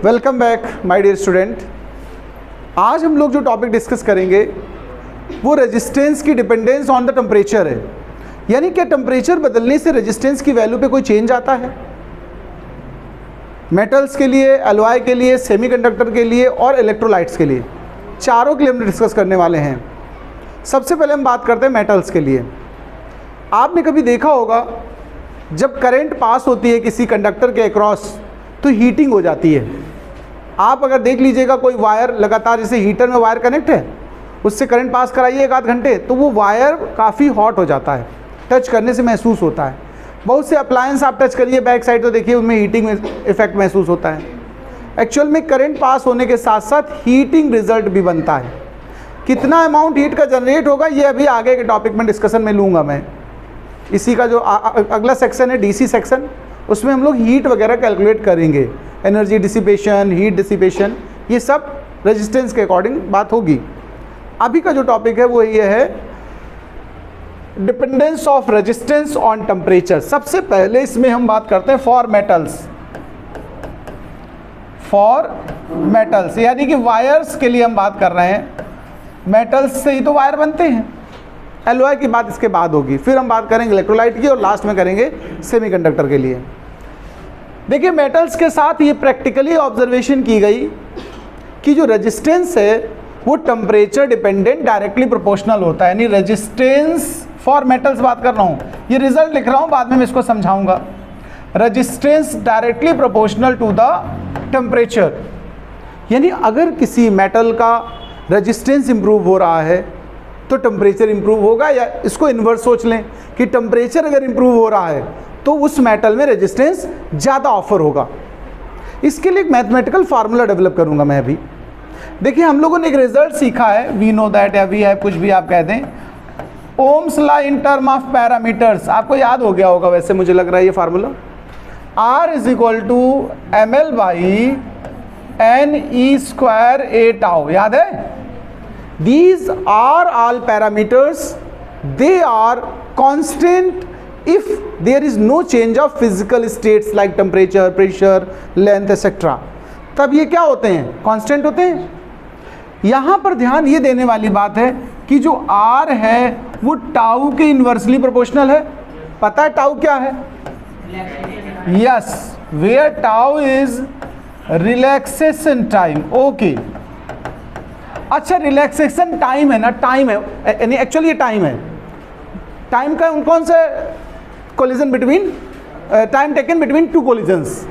Welcome back my dear student. आज हम लोग जो टॉपिक डिस्कस करेंगे वो रेजिस्टेंस की डिपेंडेंस ऑन द टेम्परेचर है। यानी कि टेम्परेचर बदलने से रेजिस्टेंस की वैल्यू पे कोई चेंज आता है। मेटल्स के लिए, एलॉय के लिए, सेमीकंडक्टर के लिए और इलेक्ट्रोलाइट्स के लिए, चारों के लिए हम डिस्कस करने वाले हैं। सबसे पहले हम बात करते हैं मेटल्स के लिए। आपने कभी देखा होगा जब करंट पास होती है किसी कंडक्टर के अक्रॉस तो हीटिंग हो जाती है। आप अगर देख लीजिएगा कोई वायर लगातार, जैसे हीटर में वायर कनेक्ट है, उससे करंट पास कराइए एक आध घंटे तो वो वायर काफ़ी हॉट हो जाता है, टच करने से महसूस होता है। बहुत से अप्लायंस आप टच करिए बैक साइड तो देखिए उनमें हीटिंग इफेक्ट महसूस होता है। एक्चुअल में करंट पास होने के साथ साथ हीटिंग रिजल्ट भी बनता है। कितना अमाउंट हीट का जनरेट होगा ये अभी आगे के टॉपिक में डिस्कशन में लूँगा मैं। इसी का जो अगला सेक्शन है डीसी सेक्शन, उसमें हम लोग हीट वगैरह कैलकुलेट करेंगे, एनर्जी डिसिपेशन, हीट डिसिपेशन, ये सब रेजिस्टेंस के अकॉर्डिंग बात होगी। अभी का जो टॉपिक है वो ये है dependence of resistance on temperature. सबसे पहले इसमें हम बात करते हैं फॉर मेटल्स, यानी कि वायर्स के लिए हम बात कर रहे हैं। मेटल्स से ही तो वायर बनते हैं। एलॉय की बात इसके बाद होगी, फिर हम बात करेंगे इलेक्ट्रोलाइट की और लास्ट में करेंगे सेमीकंडक्टर के लिए। देखिए मेटल्स के साथ ये प्रैक्टिकली ऑब्जर्वेशन की गई कि जो रेजिस्टेंस है वो टेम्परेचर डिपेंडेंट डायरेक्टली प्रोपोर्शनल होता है। यानी रेजिस्टेंस फॉर मेटल्स बात कर रहा हूँ, ये रिजल्ट लिख रहा हूँ, बाद में मैं इसको समझाऊंगा। Resistance directly proportional to the temperature. यानी अगर किसी मेटल का रेजिस्टेंस इंप्रूव हो रहा है तो टेम्परेचर इंप्रूव होगा, या इसको इन्वर्स सोच लें कि टेम्परेचर अगर इंप्रूव हो रहा है तो उस मेटल में रेजिस्टेंस ज़्यादा ऑफर होगा। इसके लिए एक मैथमेटिकल फार्मूला डेवलप करूंगा मैं अभी। देखिए हम लोगों ने एक रिजल्ट सीखा है, वी नो दैट या वी है, कुछ भी आप कह दें, Ohm's law in term of parameters. आपको याद हो गया होगा वैसे, मुझे लग रहा है ये formula, R is equal to ml by NE² A tau. याद है? These are all parameters, they are constant if there is no change of physical states like temperature, pressure, length etc. तब ये क्या होते हैं? कांस्टेंट होते हैं। यहाँ पर ध्यान ये देने वाली बात है कि जो R है वो टाउ के इन्वर्सली प्रोपोर्शनल है। पता है टाउ क्या है? Yes, where tau is relaxation time. Okay, अच्छा रिलैक्सेशन टाइम है ना, टाइम है, यानी एक्चुअली ये टाइम है। टाइम का कौन सा collision between, time taken between two collisions.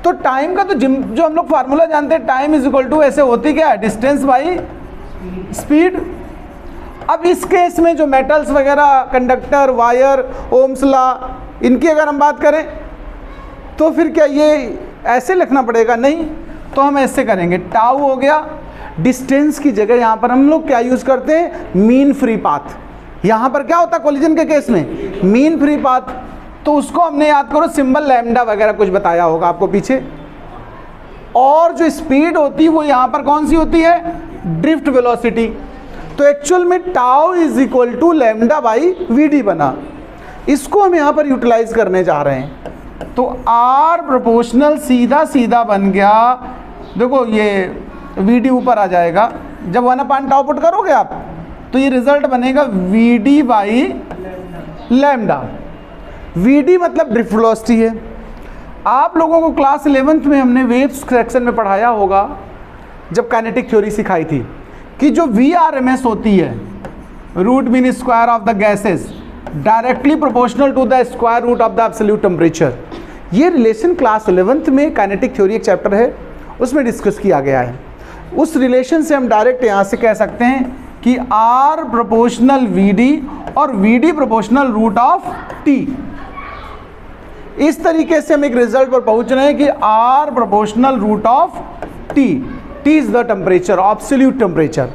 तो टाइम का तो जो हम लोग फार्मूला जानते हैं, टाइम इज इक्वल टू ऐसे होती क्या है, डिस्टेंस बाई स्पीड। अब इस केस में जो मेटल्स वगैरह, कंडक्टर, वायर, ओम्स लॉ, इनकी अगर हम बात करें तो फिर क्या ये ऐसे लिखना पड़ेगा? नहीं, तो हम ऐसे करेंगे, टाउ हो गया, डिस्टेंस की जगह यहाँ पर हम लोग क्या यूज करते हैं, मीन फ्री पाथ। यहाँ पर क्या होता है कोलिजन के केस में, मीन फ्री पाथ। तो उसको हमने याद करो सिंबल लैम्डा वगैरह कुछ बताया होगा आपको पीछे। और जो स्पीड होती है वो यहाँ पर कौन सी होती है, ड्रिफ्ट वेलोसिटी। तो एक्चुअल में tau is equal to lambda by VD बना। इसको हम यहाँ पर यूटिलाइज करने जा रहे हैं। तो आर प्रोपोर्शनल सीधा सीधा बन गया, देखो ये वीडी ऊपर आ जाएगा। जब 1/τ पुट करोगे आप तो ये रिजल्ट बनेगा वीडी बाई लैम्डा। वीडी मतलब ड्रिफ्ट वेलोसिटी है। आप लोगों को क्लास 11th में हमने वेव्स सेक्शन में पढ़ाया होगा जब काइनेटिक थ्योरी सिखाई थी कि जो VRMS होती है, root mean square of the gases, directly proportional to the square root of the absolute temperature. ये रिलेशन क्लास 11th में काइनेटिक थ्योरी एक चैप्टर है उसमें डिस्कस किया गया है। उस रिलेशन से हम डायरेक्ट यहाँ से कह सकते हैं कि R प्रोपोर्शनल VD और VD proportional root of T। इस तरीके से हम एक रिजल्ट पर पहुंच रहे हैं कि R proportional root of T, T is the temperature, absolute temperature.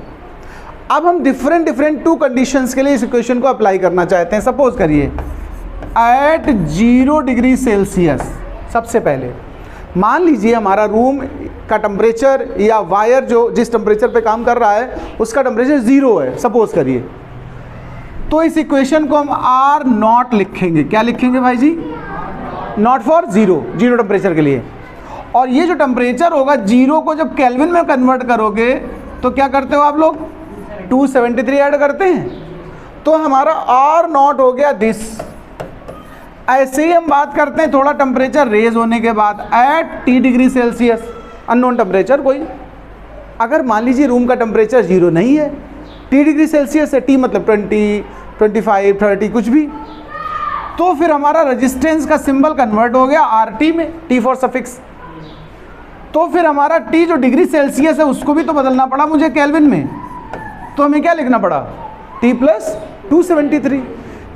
अब हम डिफरेंट टू कंडीशंस के लिए इस इक्वेशन को अप्लाई करना चाहते हैं। सपोज करिए एट 0 डिग्री सेल्सियस, सबसे पहले मान लीजिए हमारा रूम का टेम्परेचर या वायर जो जिस टेम्परेचर पे काम कर रहा है उसका टेम्परेचर 0 है, सपोज करिए। तो इस इक्वेशन को हम R0 लिखेंगे। क्या लिखेंगे भाई जी? नॉट फॉर जीरो टेम्परेचर के लिए। और ये जो टेम्परेचर होगा 0 को जब केल्विन में कन्वर्ट करोगे तो क्या करते हो आप लोग, 273 ऐड करते हैं, तो हमारा R नॉट हो गया दिस। ऐसे ही हम बात करते हैं थोड़ा टेम्परेचर रेज होने के बाद at T degree Celsius, unknown temperature कोई, अगर मान लीजिए रूम का टेम्परेचर 0 नहीं है, T डिग्री सेल्सियस है, T मतलब 20, 25, 30 कुछ भी, तो फिर हमारा रेजिस्टेंस का सिंबल कन्वर्ट हो गया RT में, T फॉर सफिक्स। तो फिर हमारा T जो डिग्री सेल्सियस है उसको भी तो बदलना पड़ा मुझे केल्विन में, तो हमें क्या लिखना पड़ा, T प्लस 273।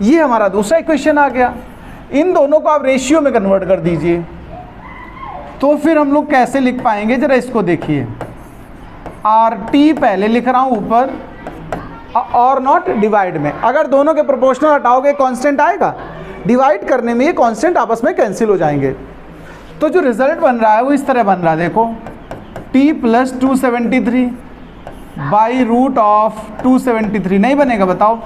ये हमारा दूसरा इक्वेशन आ गया। इन दोनों को आप रेशियो में कन्वर्ट कर दीजिए, तो फिर हम लोग कैसे लिख पाएंगे, जरा इसको देखिए। RT पहले लिख रहा हूँ ऊपर, और नॉट डिवाइड में, अगर दोनों के प्रोपोर्शनल हटाओगे कांस्टेंट आएगा, डिवाइड करने में ये कांस्टेंट आपस में कैंसिल हो जाएंगे। तो जो रिजल्ट बन रहा है वो इस तरह बन रहा है, देखो T plus 273 by root of 273, नहीं बनेगा बताओ।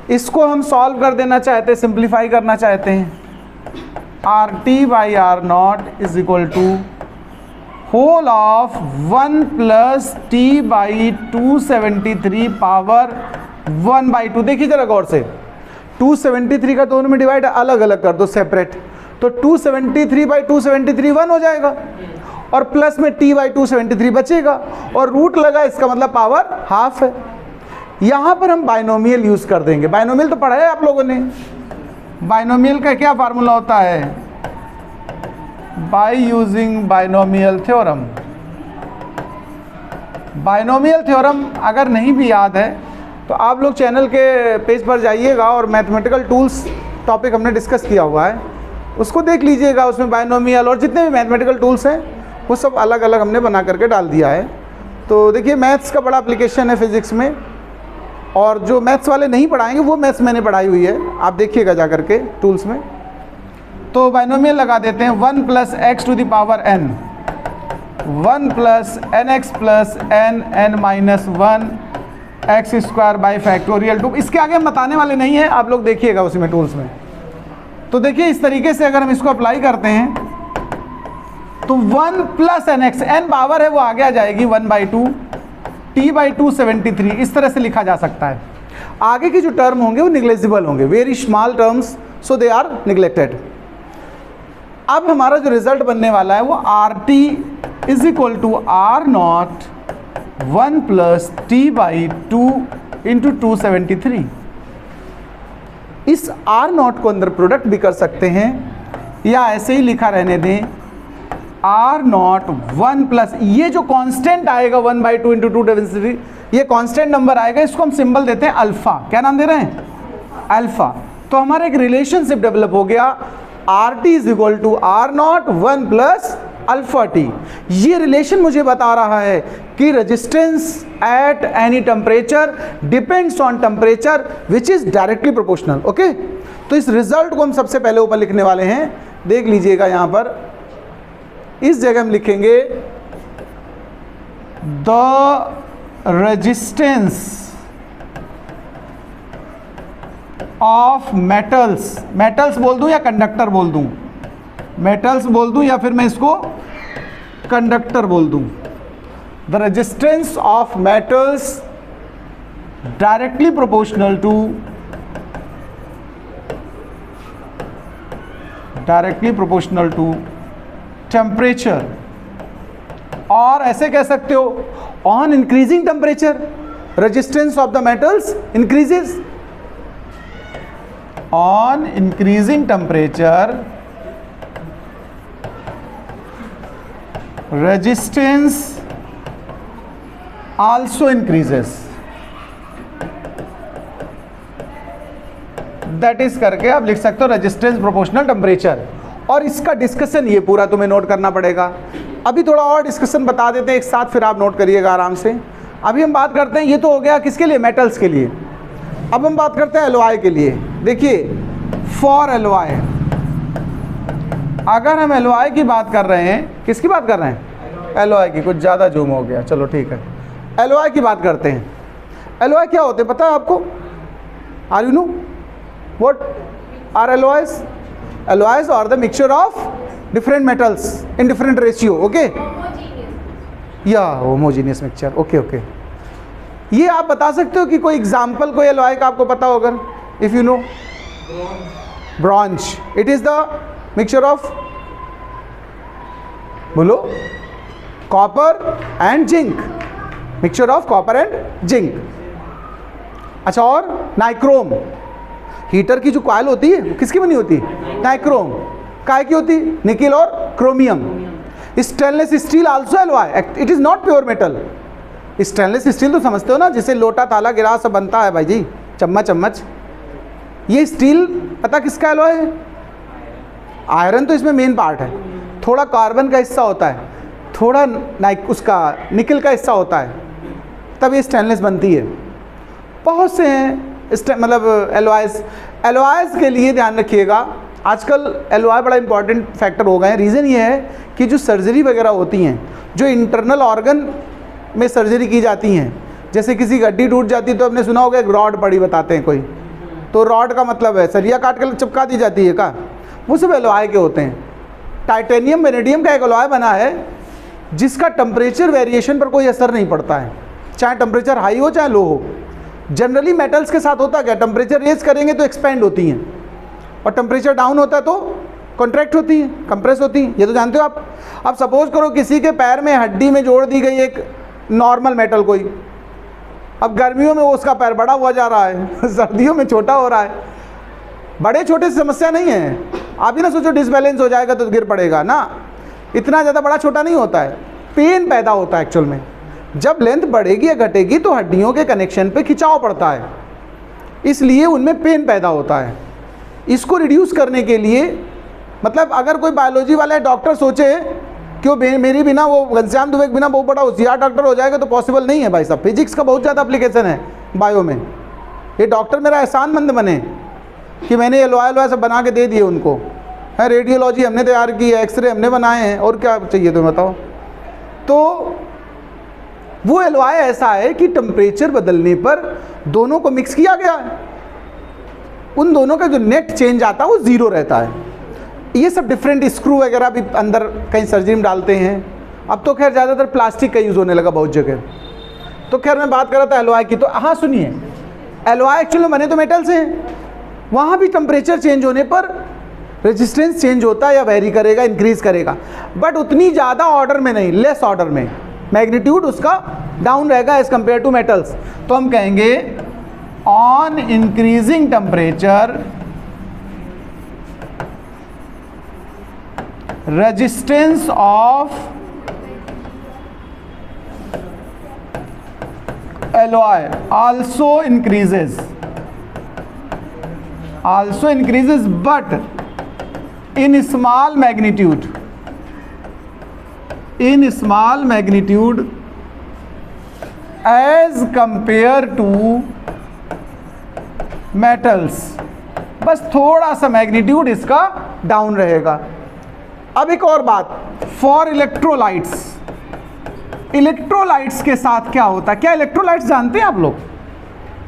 इसको हम सॉल्व कर देना चाहते हैं, सिंप्लीफाई करना चाहते हैं, RT by R not is equal to whole of 1 plus T by 273 power 1/2। देखिए जरा गौर से, 273 का दोनों में डिवाइड अलग अलग कर दो, सेपरेट, तो 273 बाई 273 1 हो जाएगा, और प्लस में T बाई 273 बचेगा, और रूट लगा, इसका मतलब पावर हाफ है। यहाँ पर हम बाइनोमियल यूज़ कर देंगे। बाइनोमियल तो पढ़ा है आप लोगों ने, बाइनोमियल का क्या फार्मूला होता है, by using binomial theorem. Binomial theorem अगर नहीं भी याद है तो आप लोग चैनल के पेज पर जाइएगा और मैथमेटिकल टूल्स टॉपिक हमने डिस्कस किया हुआ है, उसको देख लीजिएगा। उसमें बाइनोमियल और जितने भी मैथमेटिकल टूल्स हैं वो सब अलग अलग हमने बना करके डाल दिया है। तो देखिए मैथ्स का बड़ा एप्लीकेशन है फिज़िक्स में, और जो मैथ्स वाले नहीं पढ़ाएंगे वो मैथ्स मैंने पढ़ाई हुई है, आप देखिएगा जा करके टूल्स में। तो बाइनोमियल लगा देते हैं, 1 plus x to the power n, 1 plus nx plus n minus 1 x square by factorial 2। इसके आगे हम बताने वाले नहीं हैं, आप लोग देखिएगा उसी में टूल्स में। तो देखिए इस तरीके से अगर हम इसको अप्लाई करते हैं तो 1 प्लस nx, n पावर है वो आगे आ जाएगी 1/2 T बाई 273, इस तरह से लिखा जा सकता है। आगे के जो टर्म होंगे वो निग्लेजिबल होंगे, very small terms, so they are neglected. अब हमारा जो रिजल्ट बनने वाला है वो RT is equal to R not 1 plus T by 2 into 273। इस R नॉट को अंदर प्रोडक्ट भी कर सकते हैं, या ऐसे ही लिखा रहने दें, R नॉट 1 प्लस, ये जो कांस्टेंट आएगा 1/2 इंटू 273, ये कांस्टेंट नंबर आएगा, इसको हम सिंबल देते हैं अल्फा। क्या नाम दे रहे हैं, अल्फा। तो हमारा एक रिलेशनशिप डेवलप हो गया, RT is equal to R not 1 plus alpha T। ये रिलेशन मुझे बता रहा है कि resistance at any temperature depends on temperature which is directly proportional. Okay, तो इस रिजल्ट को हम सबसे पहले ऊपर लिखने वाले हैं, देख लीजिएगा यहाँ पर, इस जगह हम लिखेंगे the resistance of metals, metals बोल दूं या कंडक्टर बोल दूं, मेटल्स बोल दूं या फिर मैं इसको कंडक्टर बोल दूं, the resistance of metals directly proportional to temperature, और ऐसे कह सकते हो on increasing temperature resistance of the metals increases, on increasing temperature resistance also increases, that is करके आप लिख सकते हो रेजिस्टेंस प्रोपोर्शनल टेम्परेचर। और इसका डिस्कशन ये पूरा तुम्हें नोट करना पड़ेगा। अभी थोड़ा और डिस्कशन बता देते हैं एक साथ, फिर आप नोट करिएगा आराम से। अभी हम बात करते हैं, ये तो हो गया किसके लिए, मेटल्स के लिए। अब हम बात करते हैं एलॉय के लिए। देखिए फॉर एलॉय, अगर हम एलॉय की बात कर रहे हैं, किसकी बात कर रहे हैं, एलॉय की, कुछ ज़्यादा जूम हो गया, चलो ठीक है, एलॉय की बात करते हैं। एलॉय क्या होते हैं पता है आपको, are you know what are alloys? Alloys are the mixture of different metals in different ratio, okay, या होमोजीनियस मिक्सचर, ओके ओके। ये आप बता सकते हो कि कोई एग्जाम्पल कोई एलॉय का आपको पता होगा, if you know? Bronze, it is the mixture of, बोलो, copper and zinc, mixture of copper and zinc. अच्छा, और नाइक्रोम, हीटर की जो कॉइल होती है वो किसकी बनी होती है? नाइक्रोम। काय की होती है? निकिल और chromium. Stainless steel also alloy, it is not pure metal. Stainless steel तो समझते हो ना, जिसे लोटा थाला गिलास सब बनता है भाई जी, चम्मच चम्मच, ये स्टील पता किसका एलॉय है? आयरन तो इसमें मेन पार्ट है, थोड़ा कार्बन का हिस्सा होता है, थोड़ा उसका निकल का हिस्सा होता है, तब ये स्टेनलेस बनती है। बहुत से हैं मतलब एलॉयज़ के लिए ध्यान रखिएगा, आजकल एलॉय बड़ा इंपॉर्टेंट फैक्टर हो गए हैं। रीज़न ये है कि जो सर्जरी वगैरह होती हैं, जो इंटरनल ऑर्गन में सर्जरी की जाती हैं, जैसे किसी की हड्डी टूट जाती है तो आपने सुना होगा एक रॉड पड़ी बताते हैं कोई, तो रॉड का मतलब है सरिया काट कर चिपका दी जाती है का, वो सब एलॉय के होते हैं। टाइटेनियम वेनेडियम का एक एलॉय बना है जिसका टेम्परेचर वेरिएशन पर कोई असर नहीं पड़ता है, चाहे टेम्परेचर हाई हो चाहे लो हो। जनरली मेटल्स के साथ होता क्या, टेम्परेचर रेज करेंगे तो एक्सपेंड होती हैं, और टेम्परेचर डाउन होता है तो कॉन्ट्रैक्ट होती है, कंप्रेस होती है, ये तो जानते हो आप। अब सपोज करो किसी के पैर में हड्डी में जोड़ दी गई एक नॉर्मल मेटल कोई, अब गर्मियों में वो उसका पैर बड़ा हुआ जा रहा है सर्दियों में छोटा हो रहा है। बड़े छोटे से समस्या नहीं है, आप ही ना सोचो डिसबैलेंस हो जाएगा तो गिर पड़ेगा ना, इतना ज़्यादा बड़ा छोटा नहीं होता है, पेन पैदा होता है एक्चुअल में। जब लेंथ बढ़ेगी या घटेगी तो हड्डियों के कनेक्शन पे खिंचाव पड़ता है, इसलिए उनमें पेन पैदा होता है। इसको रिड्यूस करने के लिए, मतलब अगर कोई बायोलॉजी वाला डॉक्टर सोचे कि वो मेरी बिना, वो घनश्याम दुबे के बिना बहुत बड़ा होशियार डॉक्टर हो जाएगा, तो पॉसिबल नहीं है भाई साहब। फिजिक्स का बहुत ज़्यादा एप्लीकेशन है बायो में। ये डॉक्टर मेरा एहसानमंद बने कि मैंने एलॉय सब बना के दे दिए उनको, है रेडियोलॉजी हमने तैयार की है, एक्सरे हमने बनाए हैं, और क्या चाहिए तुम्हें बताओ। तो वो एलॉय ऐसा है कि टेम्परेचर बदलने पर दोनों को मिक्स किया गया है, उन दोनों का जो नेट चेंज आता है वो ज़ीरो रहता है। ये सब डिफरेंट स्क्रू वगैरह भी अंदर कहीं सर्जरी में डालते हैं। अब तो खैर ज़्यादातर प्लास्टिक का यूज़ होने लगा बहुत जगह। तो खैर मैं बात कर रहा था एलॉय की, तो हाँ सुनिए, एलॉय एक्चुअली बने तो मेटल से हैं, वहाँ भी टेम्परेचर चेंज होने पर रेजिस्टेंस चेंज होता है या वेरी करेगा, इंक्रीज़ करेगा, बट उतनी ज़्यादा ऑर्डर में नहीं, लेस ऑर्डर में, मैग्नीट्यूड उसका डाउन रहेगा एज कम्पेयर टू मेटल्स। तो हम कहेंगे on increasing temperature resistance of alloy also increases but in small magnitude as compared to metals, बस थोड़ा सा मैग्नीट्यूड इसका डाउन रहेगा। अब एक और बात, फॉर इलेक्ट्रोलाइट्स, इलेक्ट्रोलाइट्स के साथ क्या होता है? क्या इलेक्ट्रोलाइट्स जानते हैं आप लोग?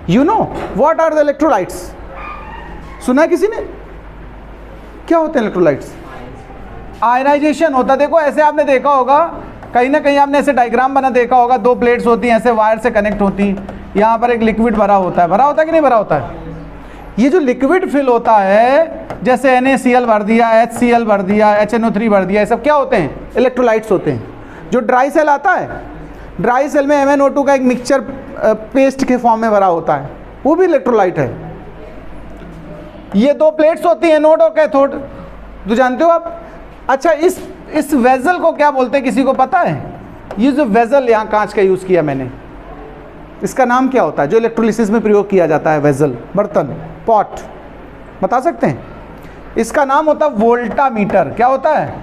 You know what are the electrolytes? सुना है किसी ने? क्या होते हैं इलेक्ट्रोलाइट्स? आयनाइजेशन होता है। देखो ऐसे आपने देखा होगा, कहीं ना कहीं आपने ऐसे डायग्राम बना देखा होगा, दो प्लेट्स होती हैं ऐसे वायर से कनेक्ट होती, यहाँ पर एक लिक्विड भरा होता है कि नहीं भरा होता है? ये जो लिक्विड फिल होता है, जैसे NaCl भर दिया, HCl भर दिया, HNO3 भर दिया, ये सब क्या होते हैं? इलेक्ट्रोलाइट्स होते हैं। जो ड्राई सेल आता है, ड्राई सेल में MnO2 का एक मिक्सचर पेस्ट के फॉर्म में भरा होता है, वो भी इलेक्ट्रोलाइट है। ये दो प्लेट्स होती हैं, एनोड और कैथोड, तो जानते हो आप? अच्छा, इस वेजल को क्या बोलते हैं, किसी को पता है? ये जो वेजल यहाँ कांच का यूज़ किया मैंने, इसका नाम क्या होता है? जो इलेक्ट्रोलिसिस में प्रयोग किया जाता है, वेजल, बर्तन, पॉट, बता सकते हैं? इसका नाम होता है वोल्टामीटर। क्या होता है?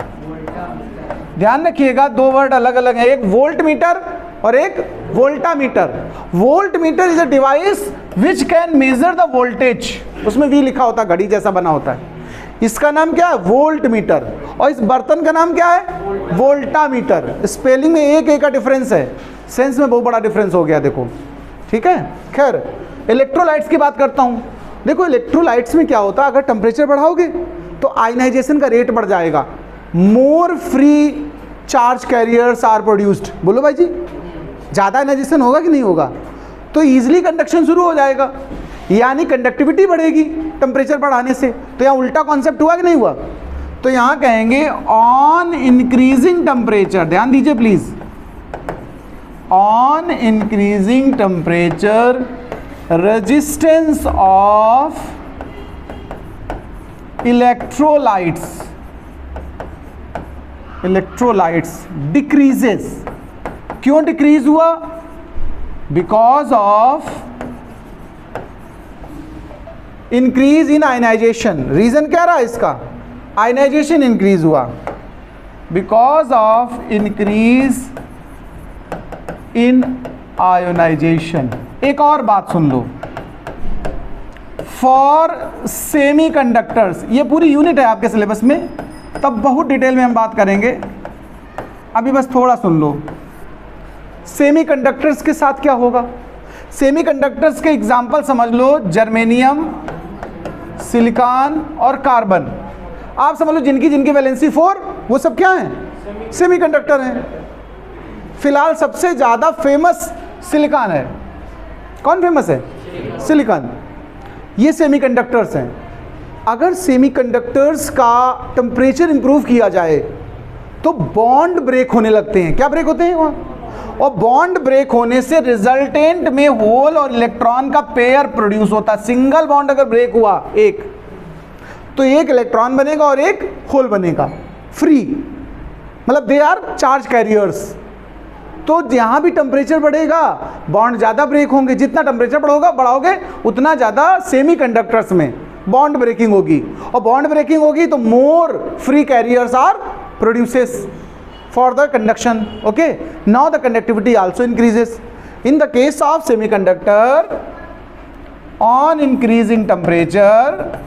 ध्यान रखिएगा, दो वर्ड अलग अलग हैं, एक वोल्ट मीटर और एक voltameter. Volt meter is a device which can measure the voltage, उसमें वी लिखा होता है, घड़ी जैसा बना होता है। इसका नाम क्या है? Volt meter. और इस बर्तन का नाम क्या है? वोल्टामीटर। स्पेलिंग में एक एक का डिफरेंस है, सेंस में बहुत बड़ा डिफरेंस हो गया, देखो, ठीक है। खैर, इलेक्ट्रोलाइट्स की बात करता हूँ। देखो इलेक्ट्रोलाइट्स में क्या होता है, अगर टेम्परेचर बढ़ाओगे तो आयनाइजेशन का रेट बढ़ जाएगा, more free charge carriers are produced. बोलो भाई जी, ज़्यादा एनर्जेशन होगा कि नहीं होगा, तो ईजिली कंडक्शन शुरू हो जाएगा, यानी कंडक्टिविटी बढ़ेगी टेम्परेचर बढ़ाने से। तो यहाँ उल्टा कॉन्सेप्ट हुआ कि नहीं हुआ? तो यहाँ कहेंगे ऑन इंक्रीजिंग टेम्परेचर, ध्यान दीजिए please, on increasing temperature resistance of electrolytes decreases. क्यों डिक्रीज हुआ? Because of increase in ionization. Reason क्या रहा इसका? आयनाइजेशन इंक्रीज हुआ, because of increase in ionization. एक और बात सुन लो, फॉर सेमीकंडक्टर्स, ये पूरी यूनिट है आपके सिलेबस में, तब बहुत डिटेल में हम बात करेंगे, अभी बस थोड़ा सुन लो। सेमीकंडक्टर्स के साथ क्या होगा? सेमीकंडक्टर्स के एग्जाम्पल समझ लो, जर्मेनियम, सिलिकॉन और कार्बन। आप समझ लो जिनकी जिनकी वैलेंसी 4, वो सब क्या हैं? सेमीकंडक्टर हैं। फिलहाल सबसे ज़्यादा फेमस सिलिकॉन है। कौन फेमस है? सिलिकॉन। ये सेमीकंडक्टर्स हैं। अगर सेमीकंडक्टर्स का टेम्परेचर इंप्रूव किया जाए तो बॉन्ड ब्रेक होने लगते हैं। क्या ब्रेक होते हैं वहाँ? और बॉन्ड ब्रेक होने से रिजल्टेंट में होल और इलेक्ट्रॉन का पेयर प्रोड्यूस होता है। सिंगल बॉन्ड अगर ब्रेक हुआ एक, तो एक इलेक्ट्रॉन बनेगा और एक होल बनेगा फ्री, मतलब दे आर चार्ज कैरियर्स। तो जहां भी टेम्परेचर बढ़ेगा बॉन्ड ज़्यादा ब्रेक होंगे। जितना टेम्परेचर बढ़ाओगे उतना ज़्यादा सेमीकंडक्टर्स में बॉन्ड ब्रेकिंग होगी, और बॉन्ड ब्रेकिंग होगी तो more free carriers are produces for the conduction. Okay, now the conductivity also increases. In the case of semiconductor, on increasing temperature,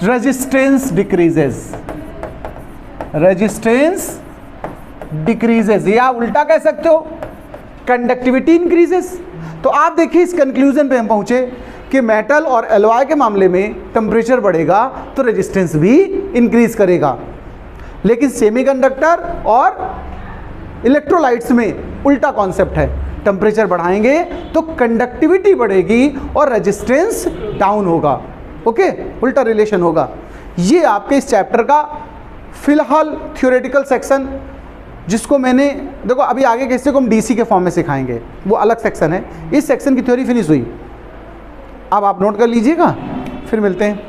resistance decreases. Resistance decreases, या उल्टा कह सकते हो कंडक्टिविटी इंक्रीजेस। तो आप देखिए इस कंक्लूजन पे हम पहुंचे कि मेटल और एलॉय के मामले में टेम्परेचर बढ़ेगा तो रेजिस्टेंस भी इंक्रीज करेगा, लेकिन सेमीकंडक्टर और इलेक्ट्रोलाइट्स में उल्टा कॉन्सेप्ट है। टेम्परेचर बढ़ाएंगे तो कंडक्टिविटी बढ़ेगी और रेजिस्टेंस डाउन होगा। ओके, उल्टा रिलेशन होगा। ये आपके इस चैप्टर का फिलहाल थ्योरेटिकल सेक्शन, जिसको मैंने देखो अभी आगे कैसे को हम डीसी के फॉर्म में सिखाएंगे, वो अलग सेक्शन है। इस सेक्शन की थ्योरी फिनिश हुई, अब आप नोट कर लीजिएगा, फिर मिलते हैं।